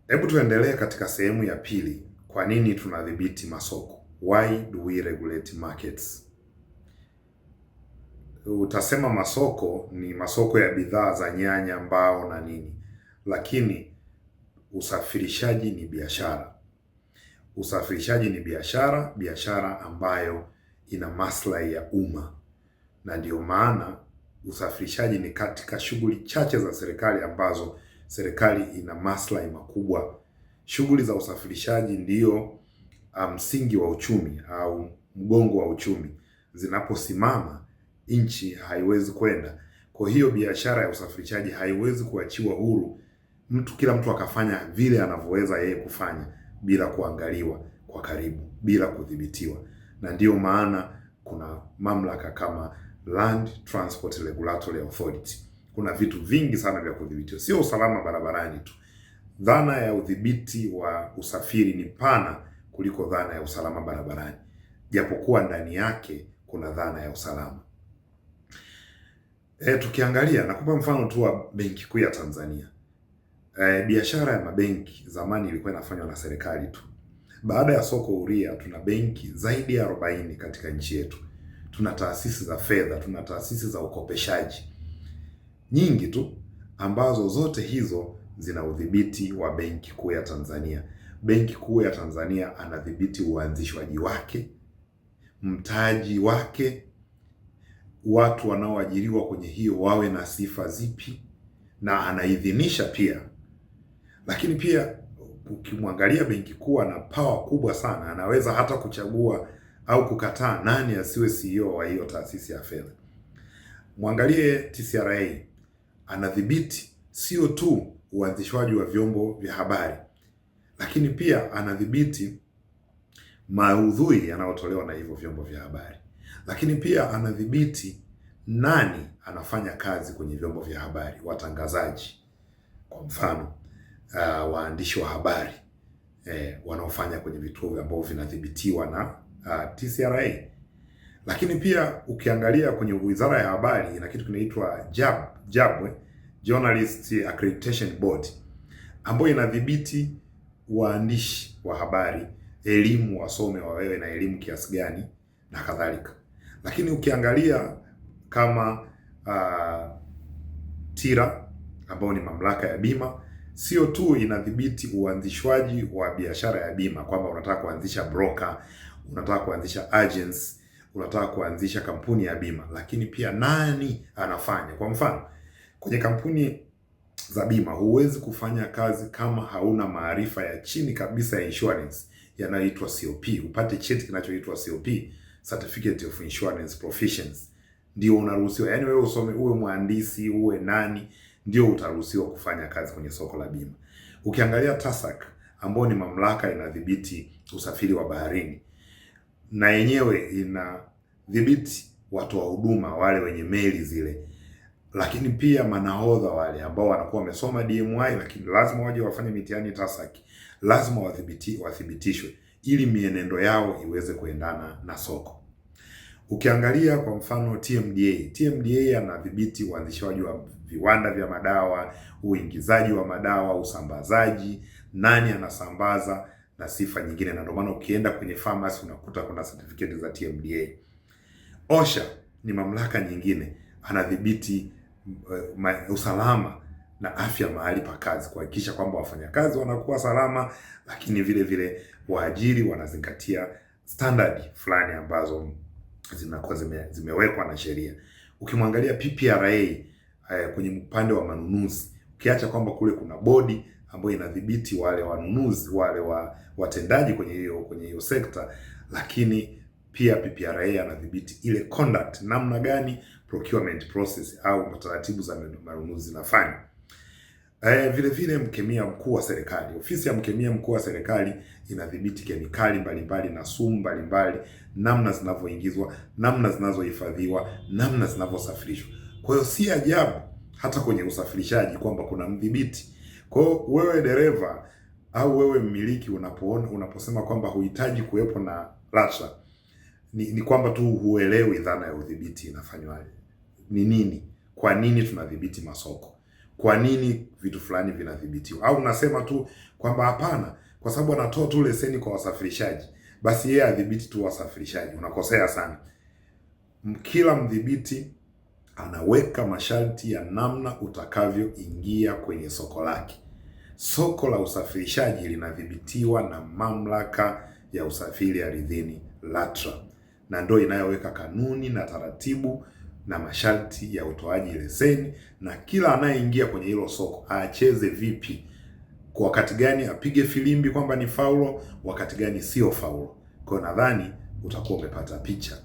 Hebu tuendelee katika sehemu ya pili. Kwa nini tunadhibiti masoko? Why do we regulate markets? Utasema masoko ni masoko ya bidhaa za nyanya, mbao na nini, lakini usafirishaji ni biashara. Usafirishaji ni biashara, biashara ambayo ina maslahi ya umma, na ndio maana usafirishaji ni katika shughuli chache za serikali ambazo serikali ina maslahi makubwa. Shughuli za usafirishaji ndiyo msingi wa uchumi au mgongo wa uchumi. Zinaposimama, nchi haiwezi kwenda. Kwa hiyo biashara ya usafirishaji haiwezi kuachiwa huru kila mtu akafanya vile anavyoweza yeye kufanya bila kuangaliwa kwa karibu, bila kudhibitiwa. Na ndiyo maana kuna mamlaka kama Land Transport Regulatory Authority. Kuna vitu vingi sana vya kudhibitiwa, sio usalama barabarani tu. Dhana ya udhibiti wa usafiri ni pana kuliko dhana ya usalama barabarani, japokuwa ndani yake kuna dhana ya usalama. Tukiangalia, nakupa mfano tu wa Benki Kuu ya Tanzania. Biashara ya mabenki zamani ilikuwa inafanywa na serikali tu. Baada ya soko huria, tuna benki zaidi ya 40 katika nchi yetu. Tuna taasisi za fedha, tuna taasisi za ukopeshaji nyingi tu, ambazo zote hizo zina udhibiti wa Benki Kuu ya Tanzania. Benki Kuu ya Tanzania anadhibiti uanzishwaji wake, mtaji wake, watu wanaoajiriwa kwenye hiyo wawe na sifa zipi, na anaidhinisha pia. Lakini pia ukimwangalia Benki Kuu ana power kubwa sana, anaweza hata kuchagua au kukataa nani asiwe CEO wa hiyo taasisi ya fedha. Mwangalie TCRA, anadhibiti sio tu uanzishwaji wa vyombo vya habari, lakini pia anadhibiti maudhui yanayotolewa na hivyo vyombo vya habari. Lakini pia anadhibiti nani anafanya kazi kwenye vyombo vya habari, watangazaji, kwa mfano waandishi wa habari wanaofanya kwenye vituo ambavyo vinadhibitiwa na TCRA. Lakini pia ukiangalia kwenye Wizara ya Habari ina kitu kinaitwa JAB, Journalist Accreditation Board, ambayo inadhibiti waandishi wa habari, elimu, wasome wawewe na elimu kiasi gani na kadhalika. Lakini ukiangalia kama TIRA, ambayo ni mamlaka ya bima, sio tu inadhibiti uanzishwaji wa biashara ya bima, kwamba unataka kuanzisha broker, unataka kuanzisha agents, unataka kuanzisha kampuni ya bima, lakini pia nani anafanya. Kwa mfano, kwenye kampuni za bima huwezi kufanya kazi kama hauna maarifa ya chini kabisa ya insurance yanayoitwa COP. Upate cheti kinachoitwa COP, Certificate of Insurance Professions, ndio unaruhusiwa. Yaani wewe usome, uwe mhandisi, uwe nani, ndio utaruhusiwa kufanya kazi kwenye soko la bima. Ukiangalia TASAC, ambayo ni mamlaka inadhibiti usafiri wa baharini, na yenyewe inadhibiti watu wa huduma wale wenye meli zile, lakini pia manahodha wale ambao wanakuwa wamesoma DMI, lakini lazima waje wafanye mitihani TASAC, lazima wathibitishwe ili mienendo yao iweze kuendana na soko. Ukiangalia kwa mfano TMDA anadhibiti uanzishaji wa viwanda vya madawa, uingizaji wa madawa, usambazaji, nani anasambaza na sifa nyingine, na ndio maana ukienda kwenye pharmacy unakuta kuna certificate za TMDA. OSHA ni mamlaka nyingine, anadhibiti usalama na afya mahali pa kazi, kuhakikisha kwamba wafanyakazi wanakuwa salama, lakini vile vile waajiri wanazingatia standard fulani ambazo zinakuwa zimewekwa na sheria. Ukimwangalia PPRA kwenye upande wa manunuzi, ukiacha kwamba kule kuna bodi ambayo inadhibiti wale wanunuzi, wale watendaji kwenye hiyo sekta, lakini pia PPRA anadhibiti ile conduct, namna gani procurement process au taratibu za manunuzi zinafanywa. Vile vile mkemia mkuu wa serikali, ofisi ya mkemia mkuu wa serikali inadhibiti kemikali mbalimbali na sumu mbalimbali, namna zinavyoingizwa, namna zinazohifadhiwa, namna zinavyosafirishwa. Kwa hiyo si ajabu hata kwenye usafirishaji kwamba kuna mdhibiti. Kwa hiyo wewe dereva au wewe mmiliki unaposema kwamba huhitaji kuwepo na LATRA, ni kwamba tu huelewi dhana ya udhibiti inafanywaje. Ni nini? Kwa nini tunadhibiti masoko? kwa nini vitu fulani vinadhibitiwa. Au unasema tu kwamba hapana, kwa sababu anatoa tu leseni kwa wasafirishaji, basi yeye adhibiti tu wasafirishaji. Unakosea sana. Kila mdhibiti anaweka masharti ya namna utakavyoingia kwenye soko lake. Soko la usafirishaji linadhibitiwa na Mamlaka ya Usafiri Ardhini LATRA, na ndio inayoweka kanuni na taratibu na masharti ya utoaji leseni, na kila anayeingia kwenye hilo soko acheze vipi, kwa wakati gani apige filimbi kwamba ni faulo, wakati gani sio faulo. Kwa nadhani utakuwa umepata picha.